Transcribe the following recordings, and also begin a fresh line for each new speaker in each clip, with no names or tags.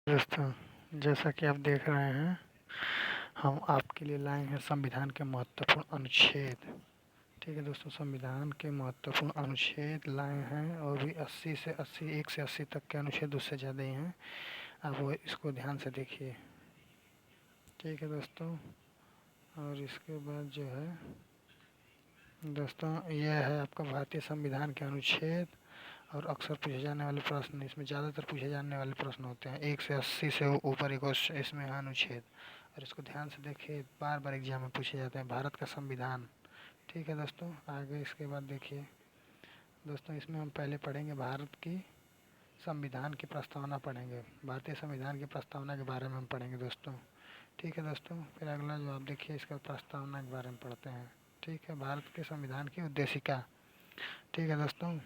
दोस्तों, जैसा कि आप देख रहे हैं, हम आपके लिए लाए हैं संविधान के महत्वपूर्ण अनुच्छेद। ठीक है दोस्तों, संविधान के महत्वपूर्ण अनुच्छेद लाए हैं और भी 80 से 80, 1 से 80 तक के अनुच्छेद, उससे ज़्यादा ही हैं। आप वो इसको ध्यान से देखिए। ठीक है दोस्तों, और इसके बाद जो है दोस्तों, यह है आपका भारतीय संविधान के अनुच्छेद और अक्सर पूछे जाने वाले प्रश्न। इसमें ज़्यादातर पूछे जाने वाले प्रश्न होते हैं। 1 से 80 से ऊपर एक इसमें है अनुच्छेद, और इसको ध्यान से देखिए, बार बार एग्जाम में पूछे जाते हैं। भारत का संविधान। ठीक है दोस्तों, आगे इसके बाद देखिए दोस्तों, इसमें हम पहले पढ़ेंगे भारत की संविधान की प्रस्तावना पढ़ेंगे। भारतीय संविधान की प्रस्तावना के बारे में हम पढ़ेंगे दोस्तों। ठीक है दोस्तों, फिर अगला जो आप देखिए, इसका प्रस्तावना के बारे में पढ़ते हैं। ठीक है, भारत के संविधान की उद्देशिका। ठीक है दोस्तों,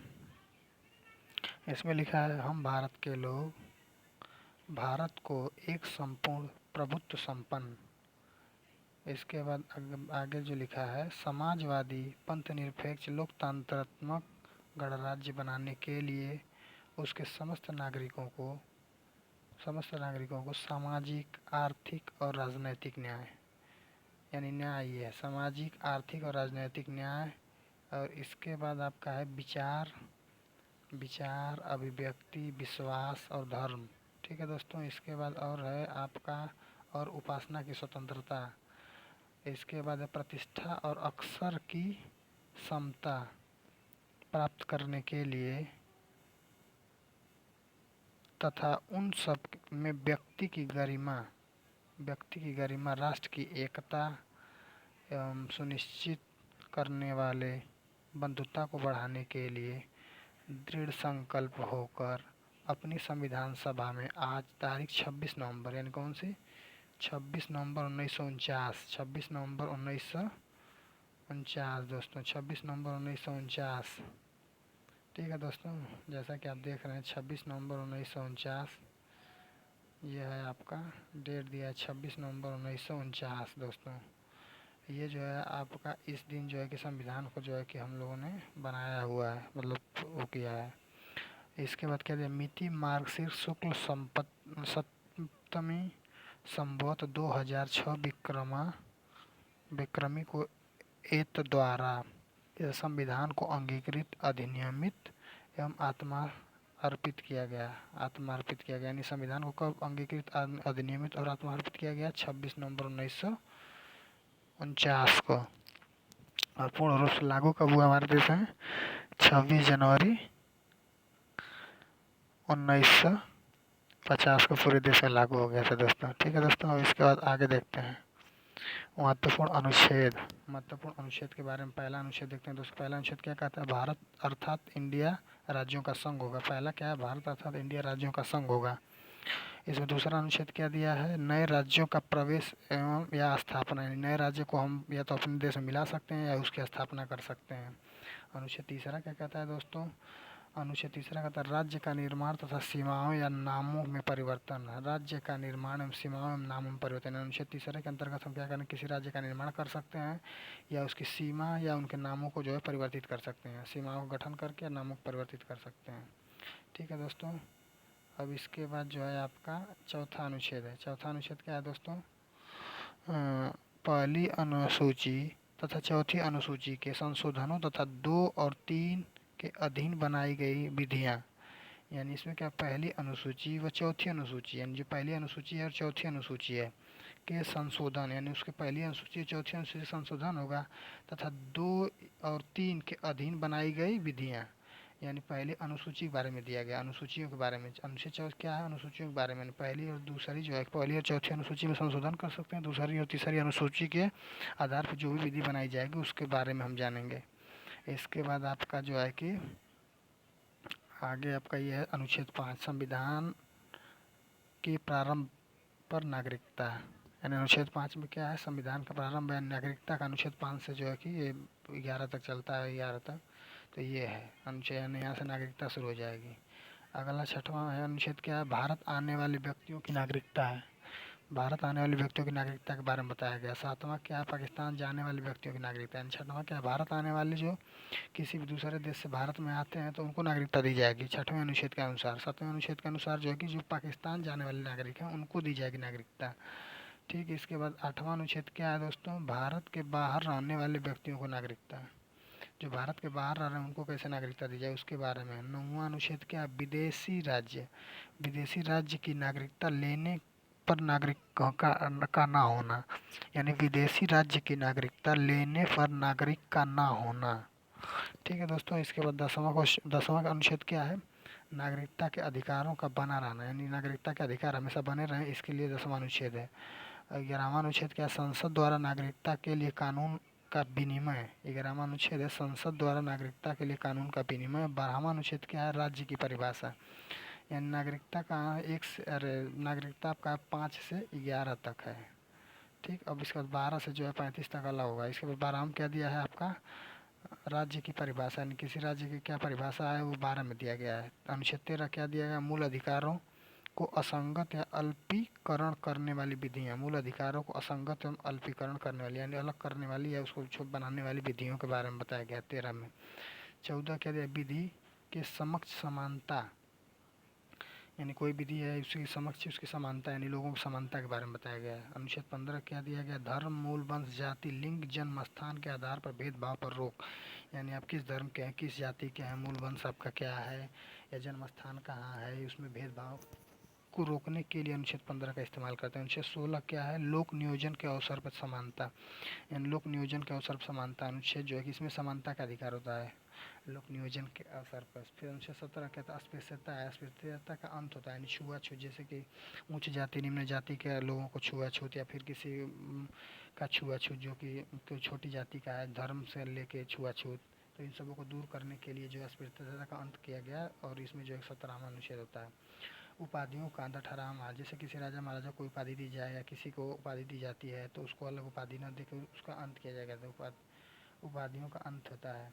इसमें लिखा है, हम भारत के लोग भारत को एक संपूर्ण प्रभुत्व संपन्न। इसके बाद आगे जो लिखा है, समाजवादी पंथनिरपेक्ष लोकतंत्रात्मक गणराज्य बनाने के लिए उसके समस्त नागरिकों को सामाजिक, आर्थिक और राजनैतिक न्याय, यानी न्याय ये है, सामाजिक, आर्थिक और राजनैतिक न्याय। और इसके बाद आपका है विचार, अभिव्यक्ति, विश्वास और धर्म। ठीक है दोस्तों, इसके बाद और है आपका और उपासना की स्वतंत्रता। इसके बाद है प्रतिष्ठा और अवसर की समता प्राप्त करने के लिए तथा उन सब में व्यक्ति की गरिमा, राष्ट्र की एकता एवं सुनिश्चित करने वाले बंधुता को बढ़ाने के लिए दृढ़ संकल्प होकर अपनी संविधान सभा में आज तारीख 26 नवंबर, यानी कौन सी, 26 नवंबर 1949, 26 नवंबर 1949 दोस्तों, 26 नवंबर 1949। ठीक है दोस्तों, जैसा कि आप देख रहे हैं 26 नवंबर 1949, यह है आपका डेट दिया है 26 नवंबर 1949 दोस्तों। ये जो है आपका इस दिन जो है कि संविधान को जो है कि हम लोगों ने बनाया हुआ है, मतलब वो किया है। इसके बाद क्या दिया, मिति मार्गशीर्ष शुक्ल सप्तमी संवत 2006 विक्रमी को एत द्वारा इस संविधान को अंगीकृत, अधिनियमित एवं आत्मार्पित किया गया। यानी संविधान को कब अंगीकृत, अधिनियमित और आत्मार्पित किया गया, 26 नवंबर 1949 को। और पूर्ण रूप से लागू कब हुआ हमारे देश में, 26 जनवरी 1950 को पूरे देश में लागू हो गया था दोस्तों। ठीक है दोस्तों, अब इसके बाद आगे देखते हैं महत्वपूर्ण अनुच्छेद के बारे में। पहला अनुच्छेद देखते हैं दोस्तों। पहला अनुच्छेद क्या कहता है, भारत अर्थात इंडिया राज्यों का संघ होगा। पहला क्या है, भारत अर्थात इंडिया राज्यों का संघ होगा। इसमें दूसरा अनुच्छेद क्या दिया है, नए राज्यों का प्रवेश एवं या स्थापना, यानी नए राज्य को हम या तो अपने देश में मिला सकते हैं या उसकी स्थापना कर सकते हैं। अनुच्छेद तीसरा क्या कहता है दोस्तों, अनुच्छेद तीसरा कहता है राज्य का निर्माण तथा सीमाओं या नामों में परिवर्तन। राज्य का निर्माण एवं सीमाओं एवं नामों में परिवर्तन। अनुच्छेद तीसरे के अंतर्गत हम क्या करें, किसी राज्य का निर्माण कर सकते हैं या उसकी सीमा या उनके नामों को जो है परिवर्तित कर सकते हैं। सीमाओं का गठन करके नामों को परिवर्तित कर सकते हैं। ठीक है दोस्तों, अब इसके बाद जो है आपका चौथा अनुच्छेद है। चौथा अनुच्छेद क्या है दोस्तों, पहली अनुसूची तथा चौथी अनुसूची के संशोधनों तथा 2 और 3 के अधीन बनाई गई विधियां। यानी इसमें क्या, पहली अनुसूची व चौथी अनुसूची, यानी जो पहली अनुसूची है और चौथी अनुसूची है के संशोधन, यानी उसके पहली अनुसूची और चौथी अनुसूची संशोधन होगा, तथा 2 और 3 के अधीन बनाई गई विधियां। यानी पहली अनुसूची के बारे में दिया गया, अनुसूचियों के बारे में। अनुच्छेद 14 क्या है, अनुसूचियों के बारे में। पहली और दूसरी जो है, पहली और चौथी अनुसूची में संशोधन कर सकते हैं, दूसरी और तीसरी अनुसूची के आधार पर जो भी विधि बनाई जाएगी उसके बारे में हम जानेंगे। इसके बाद आपका जो है कि आगे आपका ये है अनुच्छेद 5, संविधान के प्रारंभ पर नागरिकता। यानी अनुच्छेद 5 में क्या है, संविधान का प्रारंभ है नागरिकता का। अनुच्छेद 5 से जो है कि ये 11 तक चलता है, 11 तक, तो ये है अनुच्छेद, यानी यहाँ से नागरिकता शुरू हो जाएगी। अगला छठवां है अनुच्छेद क्या है, भारत आने वाले व्यक्तियों की नागरिकता है। भारत आने वाले व्यक्तियों की नागरिकता के बारे में बताया गया। 7वां क्या है, पाकिस्तान जाने वाले व्यक्तियों की नागरिकता। यानी 6वां क्या है, भारत आने वाले जो किसी भी दूसरे देश से भारत में आते हैं तो उनको नागरिकता दी जाएगी 6वें अनुच्छेद के अनुसार। 7वें अनुच्छेद के अनुसार जो है कि जो पाकिस्तान जाने वाले नागरिक हैं उनको दी जाएगी नागरिकता। ठीक है, इसके बाद 8वां अनुच्छेद क्या है दोस्तों, भारत के बाहर रहने वाले व्यक्तियों को नागरिकता। जो भारत के बाहर रह रहे हैं उनको कैसे नागरिकता दी जाए उसके बारे में। 9वां अनुच्छेद क्या है, विदेशी राज्य की नागरिकता लेने पर नागरिक का ना होना। यानी विदेशी राज्य की नागरिकता लेने पर नागरिक का ना होना। ठीक है दोस्तों, इसके बाद 10वां का अनुच्छेद क्या है, नागरिकता के अधिकारों का बना रहना। यानी नागरिकता के अधिकार हमेशा बने रहें, इसके लिए 10वां अनुच्छेद है। 11वां अनुच्छेद क्या है, संसद द्वारा नागरिकता के लिए कानून का विनिमय। 11वां अनुच्छेद है, संसद द्वारा नागरिकता के लिए कानून का विनिमय। 12वां अनुच्छेद क्या है, राज्य की परिभाषा। यानी नागरिकता का नागरिकता आपका 5 से 11 तक है। ठीक, अब इसके बाद 12 से जो है 35 तक अलग होगा। इसके बाद 12 में क्या दिया है आपका, राज्य की परिभाषा। यानी किसी राज्य की क्या परिभाषा है वो 12 में दिया गया है। अनुच्छेद 13 क्या दिया गया, मूल अधिकारों को असंगत या अल्पीकरण करने वाली विधियां। मूल अधिकारों को असंगत एवं अल्पीकरण करने वाली यानी अलग करने वाली या उसको बनाने वाली विधियों के बारे में बताया गया 13 में। 14 क्या दिया, विधि के समक्ष समानता। यानी कोई विधि है उसकी समक्ष उसकी समानता यानी लोगों की समानता के बारे में बताया गया है। अनुच्छेद 15 क्या दिया गया, धर्म, मूल वंश, जाति, लिंग, जन्म स्थान के आधार पर भेदभाव पर रोक। यानी आप किस धर्म के हैं, किस जाति के हैं, मूल वंश आपका क्या है या जन्म स्थान कहाँ है, उसमें भेदभाव को रोकने के लिए अनुच्छेद 15 का इस्तेमाल करते हैं। अनुच्छेद 16 क्या है, लोक नियोजन के अवसर पर समानता। यानी लोक नियोजन के अवसर पर समानता अनुच्छेद जो है कि इसमें समानता का अधिकार होता है लोक नियोजन के अवसर पर। फिर अनुच्छेद 17 क्या था, अस्पृश्यता है। अस्पृश्यता का अंत होता है यानी छुआछूत, जैसे कि उच्च जाति निम्न जाति के लोगों को छुआछूत या फिर किसी का छुआछूत जो कि कोई छोटी जाति का है, धर्म से लेके छुआछूत, तो इन सबों को दूर करने के लिए जो है अस्पृश्यता का अंत किया गया और इसमें जो है 17वां अनुच्छेद होता है। उपाधियों का 18वां, जैसे किसी राजा महाराजा को उपाधि दी जाए या किसी को उपाधि दी जाती है तो उसको अलग उपाधि न देकर उसका अंत किया जाएगा, तो उपाधियों का अंत होता है।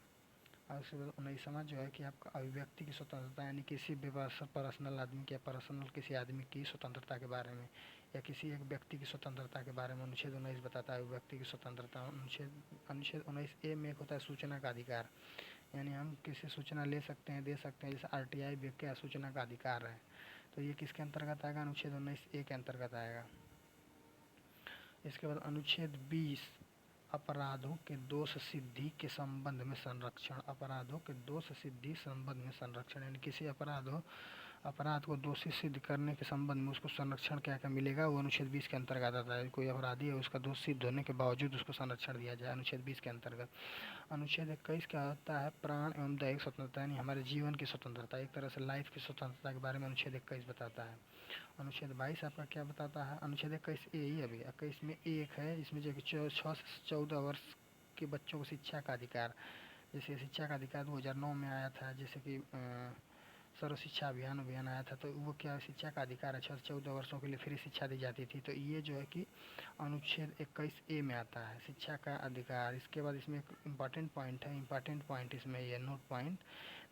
और उसके बाद 19वां जो है कि आपका अभिव्यक्ति की स्वतंत्रता। यानी किसी भी पर्सनल आदमी की या पर्सनल किसी आदमी की स्वतंत्रता के बारे में या किसी एक व्यक्ति की स्वतंत्रता के बारे में अनुच्छेद 19 बताता है अभिव्यक्ति की स्वतंत्रता। अनुच्छेद 19A में एक होता है सूचना का अधिकार। यानी हम किसी सूचना ले सकते हैं, दे सकते हैं, जैसे RTI क्या सूचना का अधिकार है, तो ये किसके अंतर्गत आएगा, अनुच्छेद 19A के अंतर्गत आएगा। इसके बाद अनुच्छेद 20, अपराधों के दोष सिद्धि के संबंध में संरक्षण। अपराधों के दोष सिद्धि संबंध में संरक्षण यानी किसी अपराध को दोषी सिद्ध करने के संबंध में उसको संरक्षण क्या क्या मिलेगा, वो अनुच्छेद 20 के अंतर्गत आता है। कोई अपराधी है उसका दोष सिद्ध होने के बावजूद उसको संरक्षण दिया जाए, अनुच्छेद 20 के अंतर्गत। अनुच्छेद 21 क्या होता है, प्राण एवं दैहिक स्वतंत्रता यानी हमारे जीवन की स्वतंत्रता, एक तरह से लाइफ की स्वतंत्रता के बारे में अनुच्छेद 21 बताता है। अनुच्छेद 22 आपका क्या बताता है, अनुच्छेद 21A ही अभी 21 में एक है, इसमें जो कि 6 से 14 वर्ष के बच्चों को शिक्षा का अधिकार। जैसे शिक्षा का अधिकार 2009 में आया था, जैसे कि सर्व शिक्षा अभियान आया था, तो वो क्या शिक्षा का अधिकार है, 6 से 14 वर्षों के लिए फ्री शिक्षा दी जाती थी। तो ये जो है कि अनुच्छेद 21A में आता है, शिक्षा का अधिकार। इसके बाद इसमें एक इम्पॉर्टेंट पॉइंट है, इम्पॉर्टेंट पॉइंट इसमें ये नोट पॉइंट,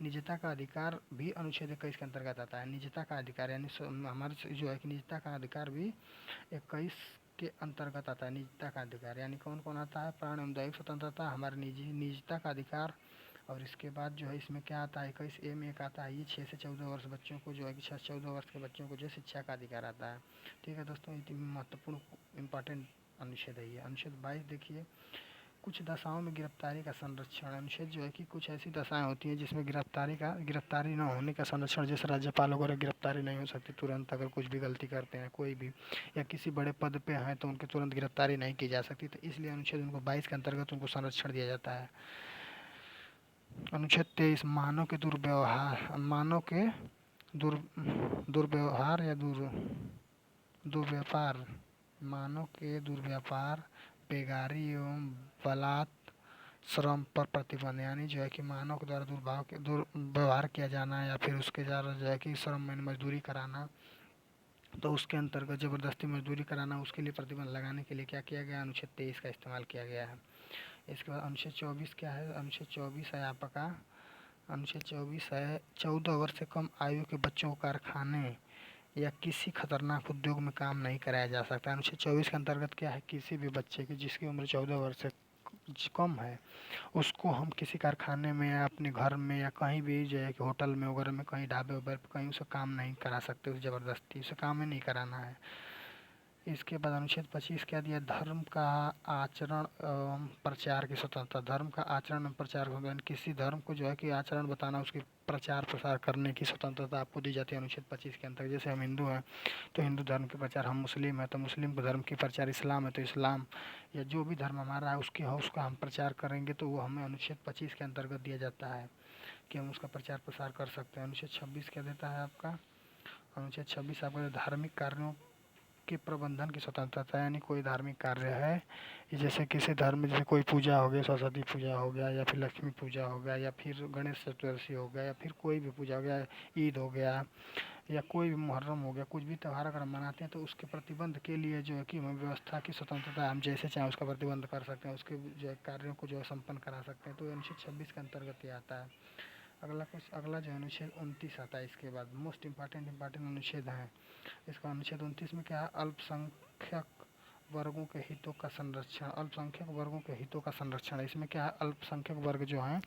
निजता का अधिकार भी अनुच्छेद 21 के अंतर्गत आता है। निजता का अधिकार यानी हमारे जो है कि निजता का अधिकार भी 21 के अंतर्गत आता है। निजता का अधिकार यानी कौन कौन आता है, प्राण एवं दैहिक स्वतंत्रता, हमारे निजता का अधिकार। और इसके बाद जो है इसमें क्या आता है, 21A में एक आता है ये 6 से 14 वर्ष बच्चों को जो है कि 6 से 14 वर्ष के बच्चों को जो शिक्षा का अधिकार आता है। ठीक है दोस्तों, ये महत्वपूर्ण इंपॉर्टेंट अनुच्छेद है ये। अनुच्छेद 22 देखिए, कुछ दशाओं में गिरफ्तारी का संरक्षण। अनुच्छेद जो है कि कुछ ऐसी दशाएं होती हैं जिसमें गिरफ्तारी न होने का संरक्षण, जैसे राज्यपालों को गिरफ्तारी नहीं हो सकती तुरंत, अगर कुछ भी गलती करते हैं कोई भी या किसी बड़े पद पे हैं तो उनकी तुरंत गिरफ्तारी नहीं की जा सकती, तो इसलिए अनुच्छेद उनको 22 के अंतर्गत उनको संरक्षण दिया जाता है। अनुच्छेद 23, मानव के दुर्व्यवहार या दुर्व्यापार, मानव के दुर्व्यापार, बेगारी एवं बलात् श्रम पर प्रतिबंध। यानी जो है कि मानव के द्वारा दुर्व्यवहार किया जाना या फिर उसके द्वारा जो है कि श्रम में मजदूरी कराना, तो उसके अंतर्गत ज़बरदस्ती मजदूरी कराना, उसके लिए प्रतिबंध लगाने के लिए क्या किया गया, अनुच्छेद 23 का इस्तेमाल किया गया है। इसके बाद अनुच्छेद 24 क्या है, अनुच्छेद 24 है आपका, अनुच्छेद 24 है 14 वर्ष से कम आयु के बच्चों को कारखाने या किसी खतरनाक उद्योग में काम नहीं कराया जा सकता। अनुच्छेद 24 के अंतर्गत क्या है, किसी भी बच्चे की जिसकी उम्र 14 वर्ष से कम है उसको हम किसी कारखाने में या अपने घर में या कहीं भी जाए कि होटल में वगैरह में, कहीं ढाबे वगैरह पे कहीं उसे काम नहीं करा सकते, उसे ज़बरदस्ती उसे काम ही नहीं कराना है। इसके बाद अनुच्छेद 25 क्या दिया, धर्म का आचरण एवं प्रचार की स्वतंत्रता। धर्म का आचरण एवं प्रचार होगा, किसी धर्म को जो है कि आचरण बताना, उसकी प्रचार प्रसार करने की स्वतंत्रता आपको दी जाती है अनुच्छेद 25 के अंतर्गत। जैसे हम हिंदू हैं तो हिंदू धर्म के प्रचार, हम मुस्लिम हैं तो मुस्लिम धर्म की प्रचार, इस्लाम है तो इस्लाम, या जो भी धर्म हमारा है उसकी उसका हम प्रचार करेंगे तो वो हमें अनुच्छेद 25 के अंतर्गत दिया जाता है कि हम उसका प्रचार प्रसार कर सकते हैं। अनुच्छेद 26 क्या देता है आपका, अनुच्छेद 26 आपका धार्मिक कार्यों के प्रबंधन की स्वतंत्रता, यानी कोई धार्मिक कार्य है जैसे किसी धर्म में, जैसे कोई पूजा हो गई, सरस्वती पूजा हो गया या फिर लक्ष्मी पूजा हो गया या फिर गणेश चतुर्थी हो गया या फिर कोई भी पूजा हो गया, ईद हो गया या कोई भी मुहर्रम हो गया, कुछ भी त्यौहार अगर हम मनाते हैं तो उसके प्रतिबंध के लिए जो है कि हमें व्यवस्था की स्वतंत्रता है, हम जैसे चाहें उसका प्रतिबंध कर सकते हैं, उसके जो है कार्यों को जो है संपन्न करा सकते हैं। तो अनुच्छेद 26 के अंतर्गत ये आता है। अगला जो अनुच्छेद 29 आता है, इसके बाद मोस्ट इम्पॉर्टेंट अनुच्छेद है इसका। अनुच्छेद 29 में क्या है, अल्पसंख्यक वर्गों के हितों का संरक्षण। अल्पसंख्यक वर्गों के हितों का संरक्षण, इसमें क्या है, अल्पसंख्यक वर्ग जो हैं,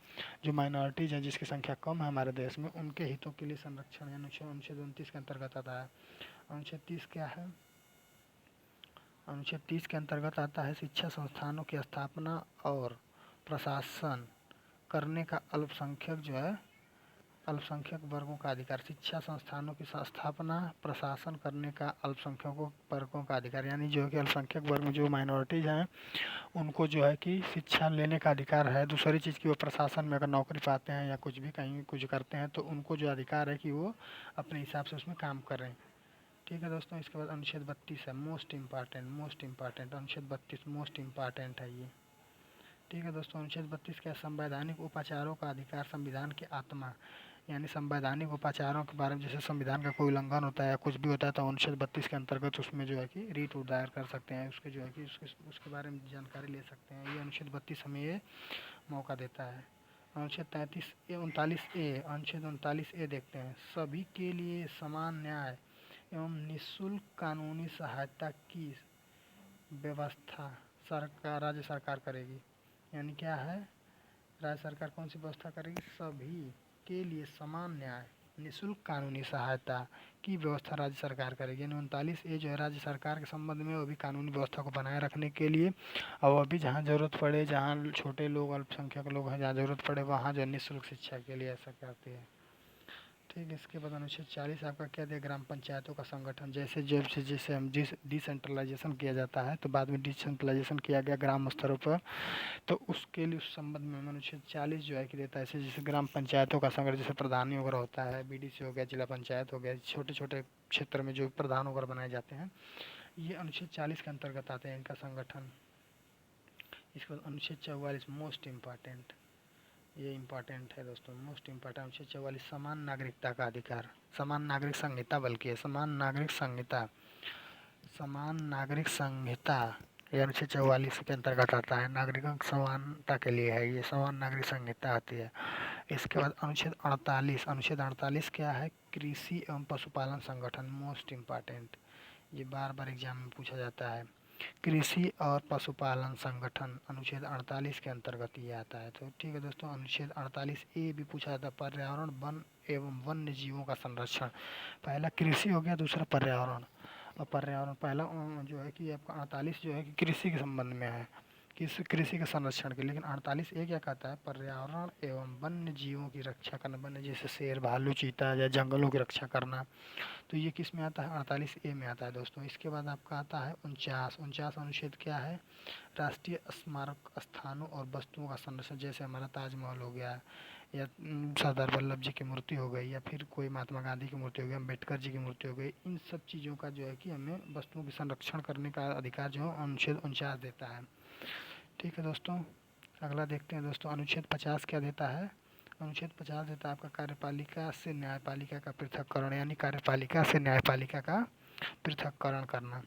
जो माइनॉरिटीज़ हैं, जिसकी संख्या कम है हमारे देश में, उनके हितों के लिए संरक्षण है अनुच्छेद 29 के अंतर्गत आता है। अनुच्छेद 30 क्या है, अनुच्छेद 30 के अंतर्गत आता है शिक्षा संस्थानों की स्थापना और प्रशासन करने का अल्पसंख्यक जो है, अल्पसंख्यक वर्गों का अधिकार। शिक्षा संस्थानों की स्थापना प्रशासन करने का अल्पसंख्यकों वर्गों का अधिकार, यानी जो है कि अल्पसंख्यक वर्ग में जो माइनॉरिटीज़ हैं उनको जो है कि शिक्षा लेने का अधिकार है। दूसरी चीज़ की वो प्रशासन में अगर नौकरी पाते हैं या कुछ भी कहीं कुछ करते हैं तो उनको जो अधिकार है कि वो अपने हिसाब से उसमें काम करें। ठीक है दोस्तों, इसके बाद अनुच्छेद 32 है, मोस्ट इम्पॉर्टेंट अनुच्छेद 32 मोस्ट इम्पॉर्टेंट है ये। ठीक है दोस्तों, अनुच्छेद 32 क्या, संवैधानिक उपाचारों का अधिकार, संविधान की आत्मा, यानी संवैधानिक उपाचारों के बारे में, जैसे संविधान का कोई उल्लंघन होता है या कुछ भी होता है तो अनुच्छेद 32 के अंतर्गत उसमें जो है कि रीट दायर कर सकते हैं, उसके जो है कि उसके बारे में जानकारी ले सकते हैं। ये अनुच्छेद 32 हमें ये मौका देता है। अनुच्छेद 39A अनुच्छेद 39A देखते हैं, सभी के लिए समान न्याय एवं निःशुल्क कानूनी सहायता की व्यवस्था सरकार, राज्य सरकार करेगी। यानी क्या है, राज्य सरकार कौन सी व्यवस्था करेगी, सभी के लिए समान न्याय, निःशुल्क कानूनी सहायता की व्यवस्था राज्य सरकार करेगी। यानी 39A जो है राज्य सरकार के संबंध में, वो भी कानूनी व्यवस्था को बनाए रखने के लिए, और अभी जहाँ ज़रूरत पड़े, जहाँ छोटे लोग अल्पसंख्यक लोग हैं, जहाँ ज़रूरत पड़े वहाँ जो निःशुल्क शिक्षा के लिए ऐसा करती है। ठीक है, इसके बाद अनुच्छेद 40 आपका क्या दिया, ग्राम पंचायतों का संगठन। जैसे हम डिसेंट्रलाइजेशन किया जाता है तो बाद में डिसेंट्रलाइजेशन किया गया ग्राम स्तरों पर, तो उसके लिए उस संबंध में अनुच्छेद 40 जो है कि देता है, जैसे ग्राम पंचायतों का संगठन, जैसे प्रधानी वगैरह होता है, बीडीसी हो गया, जिला पंचायत हो गया, छोटे छोटे क्षेत्र में जो प्रधान वगैरह बनाए जाते हैं, ये अनुच्छेद 40 के अंतर्गत आते हैं इनका संगठन। इसके बाद अनुच्छेद 44 मोस्ट इम्पॉर्टेंट, ये इम्पॉर्टेंट है दोस्तों, मोस्ट इम्पॉर्टेंट अनुच्छेद 44 समान नागरिकता का अधिकार, समान नागरिक संहिता, बल्कि है समान नागरिक संहिता, समान नागरिक संहिता ये अनुच्छेद 44 के अंतर्गत आता है, नागरिकों की समानता के लिए है, ये समान नागरिक संहिता आती है। इसके बाद अनुच्छेद 48 क्या है, कृषि एवं पशुपालन संगठन, मोस्ट इम्पॉर्टेंट, ये बार बार एग्जाम में पूछा जाता है। कृषि और पशुपालन संगठन अनुच्छेद 48 के अंतर्गत ये आता है। तो ठीक है दोस्तों, अनुच्छेद 48A भी पूछा जाता है, पर्यावरण वन एवं वन्य जीवों का संरक्षण। पहला कृषि हो गया, दूसरा पर्यावरण। और पर्यावरण पहला जो है कि आपका 48 जो है कि कृषि के संबंध में है, कृषि के संरक्षण के, लेकिन 48A क्या कहता है, पर्यावरण एवं वन्य जीवों की रक्षा करना, वन्य जैसे शेर, भालू, चीता या जंगलों की रक्षा करना, तो ये किस में आता है, 48A में आता है दोस्तों। इसके बाद आपका आता है 49 अनुच्छेद क्या है, राष्ट्रीय स्मारक स्थानों और वस्तुओं का संरक्षण, जैसे हमारा ताजमहल हो गया या सरदार वल्लभ जी की मूर्ति हो गई या फिर कोई महात्मा गांधी की मूर्ति हो गई, अम्बेडकर जी की मूर्ति हो गई, इन सब चीज़ों का जो है कि हमें वस्तुओं के संरक्षण करने का अधिकार जो है अनुच्छेद 49 देता है। ठीक है दोस्तों, अगला देखते हैं दोस्तों, अनुच्छेद 50 क्या देता है, अनुच्छेद 50 देता है आपका कार्यपालिका से न्यायपालिका का पृथक्करण, यानी कार्यपालिका से न्यायपालिका का पृथक्करण करना,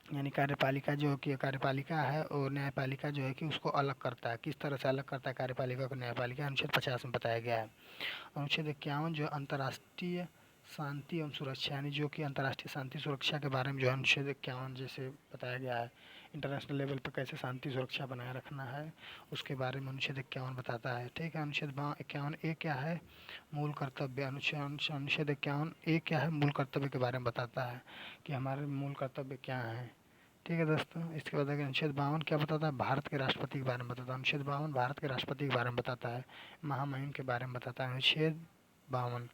यानी कार्यपालिका जो कि कार्यपालिका है और न्यायपालिका जो है कि उसको अलग करता है, किस तरह से अलग करता है कार्यपालिका को न्यायपालिका, अनुच्छेद 50 में बताया गया है। अनुच्छेद 51 जो अंतर्राष्ट्रीय शांति एवं सुरक्षा यानी जो कि अंतर्राष्ट्रीय शांति सुरक्षा के बारे में जो है अनुच्छेद 51 जैसे बताया गया है, इंटरनेशनल लेवल पर कैसे शांति सुरक्षा बनाए रखना है उसके बारे में अनुच्छेद 51 बताता है। ठीक है, अनुच्छेद 51 ए क्या है, मूल कर्तव्य। अनुच्छेद 51 ए क्या है, मूल कर्तव्य के बारे में बताता है कि हमारे मूल कर्तव्य क्या हैं। ठीक है दोस्तों, इसके बाद अनुच्छेद 52 क्या बताता है, भारत के राष्ट्रपति के बारे में बताता है। अनुच्छेद 52 भारत के राष्ट्रपति के बारे में बताता है, महामहिम के बारे में बताता है अनुच्छेद 52।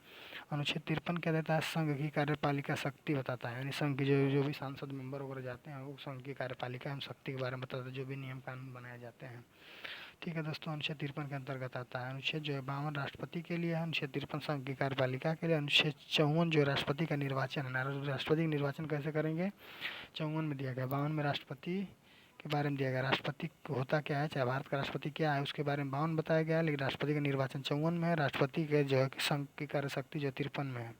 अनुच्छेद 53 क्या देता है, संघ की कार्यपालिका शक्ति बताता है, यानी संघ के जो भी सांसद मेंबर वगैरह जाते हैं वो संघ की कार्यपालिका एवं शक्ति के बारे में बताता है, जो भी नियम कानून बनाए जाते हैं। ठीक है दोस्तों, अनुच्छेद 53 के अंतर्गत आता है। अनुच्छेद जो है 52 राष्ट्रपति के लिए है, अनुच्छेद 53 संघ की कार्यपालिका के लिए। अनुच्छेद 54 जो राष्ट्रपति का निर्वाचन है, राष्ट्रपति का निर्वाचन कैसे करेंगे, 54 में दिया गया। 52 में राष्ट्रपति के बारे में दिया गया, राष्ट्रपति होता क्या है, चाहे भारत का राष्ट्रपति क्या है उसके बारे में 52 बताया गया है, लेकिन राष्ट्रपति का निर्वाचन 54 में है। राष्ट्रपति के जो है संघ की कार्य शक्ति जो 53 में है।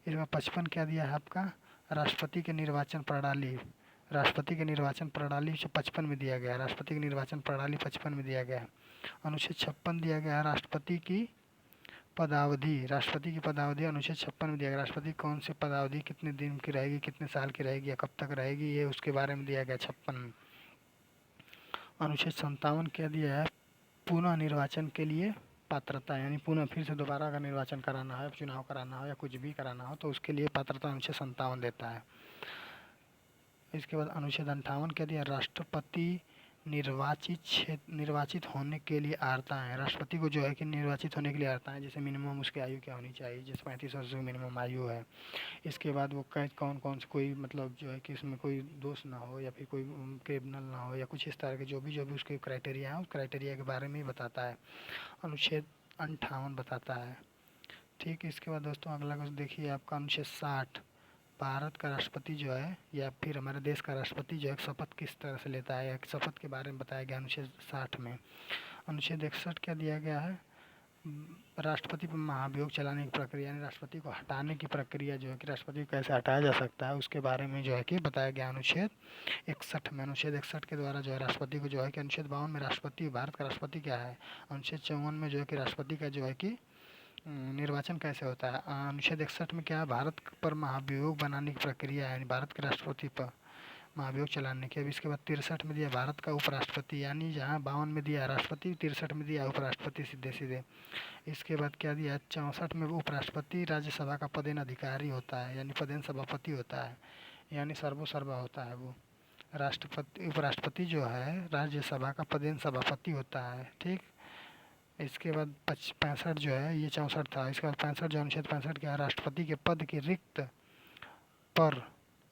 इसमें 55 क्या दिया है आपका, राष्ट्रपति के निर्वाचन प्रणाली। राष्ट्रपति के निर्वाचन प्रणाली 55 में दिया गया है, राष्ट्रपति की निर्वाचन प्रणाली 55 में दिया गया है। अनुच्छेद 56 दिया गया है, राष्ट्रपति की पदावधि। राष्ट्रपति की पदावधि अनुच्छेद 56 में दिया गया, राष्ट्रपति कौन सी पदावधि कितने दिन की रहेगी, कितने साल की रहेगी या कब तक रहेगी, ये उसके बारे में दिया गया 56 में। अनुच्छेद 57 क्या दिया है, पुनः निर्वाचन के लिए पात्रता, यानी पुनः फिर से दोबारा अगर निर्वाचन कराना है, चुनाव कराना हो या कुछ भी कराना हो तो उसके लिए पात्रता अनुच्छेद 57 देता है। इसके बाद अनुच्छेद 58 क्या दिया, राष्ट्रपति निर्वाचित होने के लिए अर्हता है। राष्ट्रपति को जो है कि निर्वाचित होने के लिए अर्हता है, जैसे मिनिमम उसकी आयु क्या होनी चाहिए, जैसे 35 वर्ष की मिनिमम आयु है। इसके बाद वो कौन कौन से कोई मतलब जो है कि इसमें कोई दोष ना हो या फिर कोई क्रिमिनल ना हो या कुछ इस तरह के जो भी उसके क्राइटेरिया हैं उस क्राइटेरिया के बारे में ही बताता है, अनुच्छेद 58 बताता है। ठीक, इसके बाद दोस्तों अगला कुछ देखिए आपका अनुच्छेद 60, भारत का राष्ट्रपति जो है या फिर हमारे देश का राष्ट्रपति जो है शपथ किस तरह से लेता है, एक शपथ के बारे में बताया गया अनुच्छेद 60 में। अनुच्छेद 61 क्या दिया गया है, राष्ट्रपति पर महाभियोग चलाने की प्रक्रिया, यानी राष्ट्रपति को हटाने की प्रक्रिया जो है कि राष्ट्रपति को कैसे हटाया जा सकता है उसके बारे में जो है कि बताया गया अनुच्छेद 61 में। अनुच्छेद 61 के द्वारा जो है राष्ट्रपति को जो है कि अनुच्छेद 52 में राष्ट्रपति, भारत का राष्ट्रपति क्या है, अनुच्छेद 54 में जो है कि राष्ट्रपति का जो है कि निर्वाचन कैसे होता है। अनुच्छेद 61 में क्या है, भारत पर महाभियोग बनाने की प्रक्रिया, यानी भारत के राष्ट्रपति पर महाभियोग चलाने के। अब इसके बाद 63 में दिया भारत का उपराष्ट्रपति, यानी जहाँ 52 में दिया राष्ट्रपति 63 में दिया उपराष्ट्रपति सीधे सीधे। इसके बाद क्या दिया, 64 में उपराष्ट्रपति राज्यसभा का पदेन अधिकारी होता है, यानी पदेन सभापति होता है, यानी सर्वोसर्वा होता है वो। राष्ट्रपति उपराष्ट्रपति जो है राज्यसभा का पदेन सभापति होता है। ठीक, इसके बाद 65 जो है, ये 64 था, इसके बाद 65 जो अनुच्छेद 65 क्या है, राष्ट्रपति के पद के रिक्त पर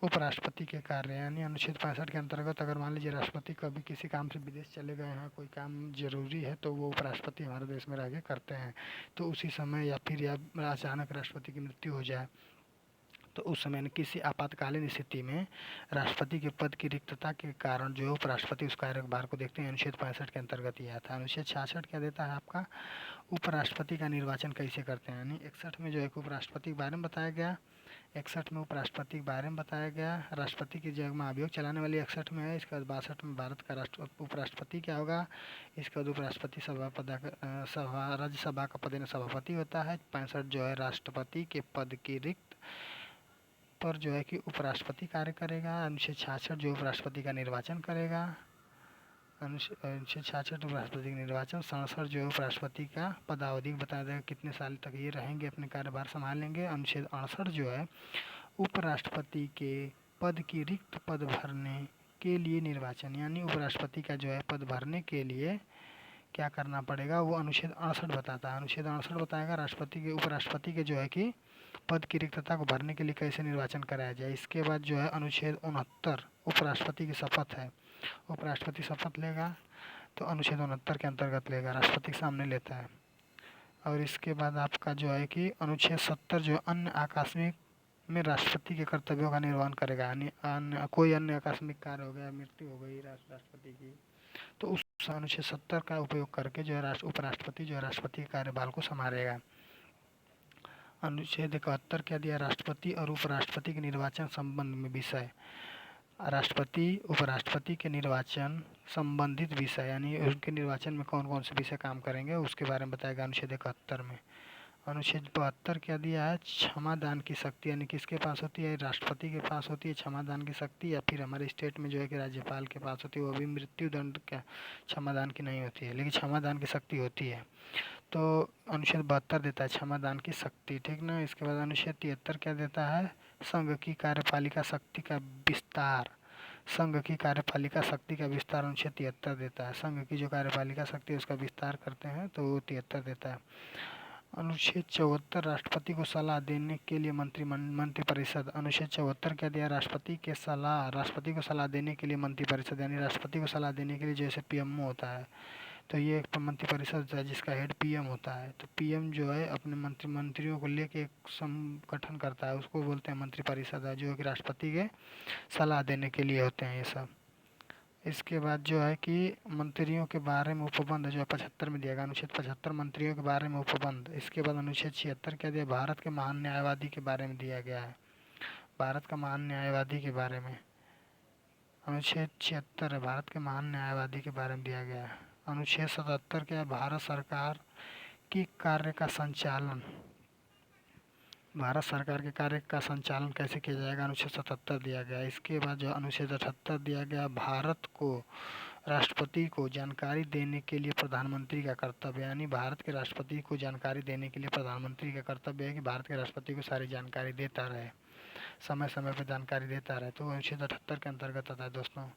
उपराष्ट्रपति के कार्य, यानी अनुच्छेद 65 के अंतर्गत अगर मान लीजिए राष्ट्रपति कभी किसी काम से विदेश चले गए हैं, कोई काम जरूरी है तो वो उपराष्ट्रपति हमारे देश में रह के करते हैं, तो उसी समय या फिर या अचानक राष्ट्रपति की मृत्यु हो जाए तो उस समय किसी आपातकालीन स्थिति में राष्ट्रपति के पद की रिक्तता के कारण जो उपराष्ट्रपति उस कार्यभार को देखते हैं, अनुच्छेद 65 के अंतर्गत ही आता है। अनुच्छेद 66 क्या देता है आपका, उपराष्ट्रपति का निर्वाचन कैसे करते हैं, यानी 61 में जो है उपराष्ट्रपति के बारे में बताया गया, 61 में उपराष्ट्रपति के बारे में बताया गया, राष्ट्रपति की जगह में अभियोग चलाने वाली 61 में है। इसके बाद 62 में भारत का उपराष्ट्रपति क्या होगा, इसके बाद उपराष्ट्रपति राज्यसभा का पदेन सभापति होता है। 65 जो है राष्ट्रपति के पद की रिक्त पर जो है कि उपराष्ट्रपति कार्य करेगा। अनुच्छेद 66 जो उपराष्ट्रपति का निर्वाचन करेगा, अनुच्छेद 66 उपराष्ट्रपति का निर्वाचन। 67 जो है उपराष्ट्रपति का पदावधि बता देगा कितने साल तक ये रहेंगे अपने कार्यभार संभालेंगे। अनुच्छेद 68 जो है उपराष्ट्रपति के पद की रिक्त पद भरने के लिए निर्वाचन, यानी उपराष्ट्रपति का जो है पद भरने के लिए क्या करना पड़ेगा वो अनुच्छेद 68 बताता है। अनुच्छेद 68 बताएगा राष्ट्रपति के उपराष्ट्रपति के जो है कि पद की रिक्तता को भरने के लिए कैसे निर्वाचन कराया जाए। इसके बाद जो है अनुच्छेद 69 उपराष्ट्रपति की शपथ है, उपराष्ट्रपति शपथ लेगा तो अनुच्छेद 69 के अंतर्गत लेगा, राष्ट्रपति के सामने लेता है। और इसके बाद आपका जो है कि अनुच्छेद 70 जो अन्य आकस्मिक में राष्ट्रपति के कर्तव्यों का निर्वहन करेगा, यानी कोई अन्य आकस्मिक कार्य हो गया, मृत्यु हो गई राष्ट्रपति की, तो उस अनुच्छेद 70 का उपयोग करके जो है उपराष्ट्रपति जो है राष्ट्रपति के कार्यभार को संभालेगा। अनुच्छेद 71 क्या दिया, राष्ट्रपति और उपराष्ट्रपति के निर्वाचन संबंध में विषय, राष्ट्रपति उपराष्ट्रपति के निर्वाचन संबंधित विषय, यानी उनके निर्वाचन में कौन कौन से विषय काम करेंगे उसके बारे में बताएगा अनुच्छेद 71 में। अनुच्छेद 72 क्या दिया है, क्षमा दान की शक्ति, यानी किसके पास होती है, राष्ट्रपति के पास होती है क्षमा दान की शक्ति, या फिर हमारे स्टेट में जो है कि राज्यपाल के पास होती है। वो भी मृत्यु दंड क्या क्षमा दान की नहीं होती है, लेकिन क्षमा दान की शक्ति होती है। तो अनुच्छेद 72 देता है क्षमा दान की शक्ति, ठीक ना। इसके बाद अनुच्छेद 73 क्या देता है, संघ की कार्यपालिका शक्ति का विस्तार। संघ की कार्यपालिका शक्ति का विस्तार अनुच्छेद 73 देता है। संघ की जो कार्यपालिका शक्ति है उसका विस्तार करते हैं तो वो 73 देता है। अनुच्छेद 74 राष्ट्रपति को सलाह देने के लिए मंत्रिपरिषद। अनुच्छेद 74 क्या दिया, राष्ट्रपति को सलाह देने के लिए मंत्रिपरिषद, यानी राष्ट्रपति को सलाह देने के लिए जैसे पीएमओ होता है, तो ये एक मंत्रिपरिषद है जिसका हेड पीएम होता है। तो पीएम जो है अपने मंत्रियों को लेके एक संगठन करता है, उसको बोलते हैं मंत्रिपरिषद है, जो कि राष्ट्रपति के सलाह देने के लिए होते हैं ये सब। इसके बाद जो है कि मंत्रियों के बारे में उपबंध जो है 75 में दिया गया, अनुच्छेद 75 मंत्रियों के बारे में उपबंध। इसके बाद अनुच्छेद 76 क्या दिया, भारत के महान न्यायवादी के बारे में दिया गया है, भारत का महान न्यायवादी के बारे में। अनुच्छेद 76 है, भारत के महान न्यायवादी के बारे में दिया गया है। अनुच्छेद 77 क्या है, भारत सरकार की कार्य का संचालन, भारत सरकार के कार्य का संचालन कैसे किया जाएगा, अनुच्छेद 77 दिया गया। इसके बाद जो अनुच्छेद 78 दिया गया, भारत को राष्ट्रपति को जानकारी देने के लिए प्रधानमंत्री का कर्तव्य, यानी भारत के राष्ट्रपति को जानकारी देने के लिए प्रधानमंत्री का कर्तव्य है कि भारत के राष्ट्रपति को सारी जानकारी देता रहे, समय समय पर जानकारी देता रहे। तो अनुच्छेद 78 के अंतर्गत आता है दोस्तों।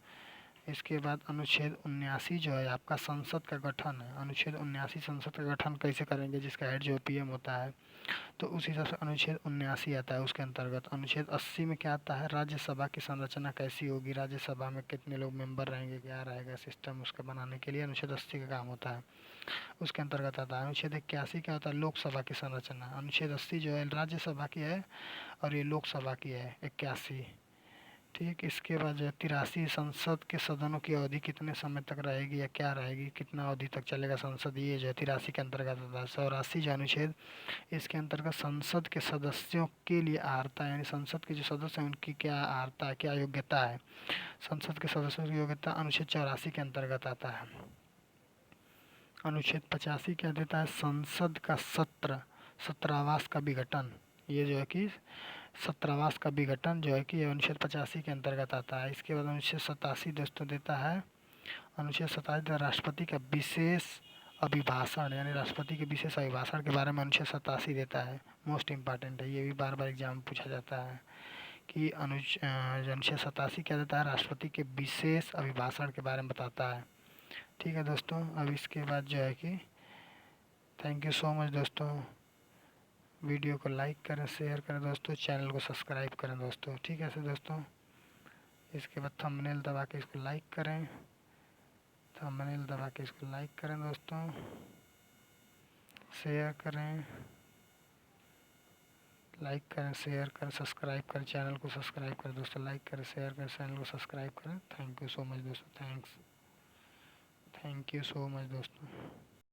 इसके बाद अनुच्छेद 79 जो है आपका संसद का गठन है। अनुच्छेद 79 संसद का गठन कैसे करेंगे, जिसका हेड जो पीएम होता है, तो उस हिसाब से अनुच्छेद 79 आता है उसके अंतर्गत। अनुच्छेद 80 में क्या आता है, राज्यसभा की संरचना कैसी होगी, राज्यसभा में कितने लोग मेंबर रहेंगे, क्या रहेगा सिस्टम, उसका बनाने के लिए अनुच्छेद 80 का काम होता है, उसके अंतर्गत आता है। अनुच्छेद 81 क्या होता है, लोकसभा की संरचना। अनुच्छेद 80 जो है राज्यसभा की है और ये लोकसभा की है 81, ठीक। इसके बाद जो है 83 संसद के सदनों की अवधि कितने समय तक रहेगी या क्या रहेगी, कितना अवधि तक चलेगा संसद, ये जो है 83 के अंतर्गत आता है। 84 जो अनुच्छेद, इसके अंतर्गत संसद के सदस्यों के लिए अर्हता, यानी संसद के जो सदस्य हैं उनकी क्या अर्हता है, क्या योग्यता है, संसद के सदस्यों की योग्यता अनुच्छेद 84 के अंतर्गत आता है। अनुच्छेद 85 क्या देता है, संसद का सत्रावास का विघटन, ये जो है कि सत्रावास का विघटन जो है कि अनुच्छेद 85 के अंतर्गत आता है। इसके बाद अनुच्छेद 87 दोस्तों देता है, अनुच्छेद 87 राष्ट्रपति का विशेष अभिभाषण, यानी राष्ट्रपति के विशेष अभिभाषण के बारे में अनुच्छेद 87 देता है। मोस्ट इम्पॉर्टेंट है, ये भी बार बार एग्जाम में पूछा जाता है कि अनुच्छेद 87 क्या देता है, राष्ट्रपति के विशेष अभिभाषण के बारे में बताता है, ठीक है दोस्तों। अब इसके बाद जो है कि थैंक यू सो मच दोस्तों, वीडियो को लाइक करें, शेयर करें दोस्तों, चैनल को सब्सक्राइब करें दोस्तों, ठीक है दोस्तों। इसके बाद थंबनेल दबा के इसको लाइक करें, थंबनेल दबा के इसको लाइक करें दोस्तों, शेयर करें, लाइक करें, शेयर करें, सब्सक्राइब करें, चैनल को सब्सक्राइब करें दोस्तों, लाइक करें, शेयर करें, चैनल को सब्सक्राइब करें। थैंक यू सो मच दोस्तों, थैंक यू सो मच दोस्तों।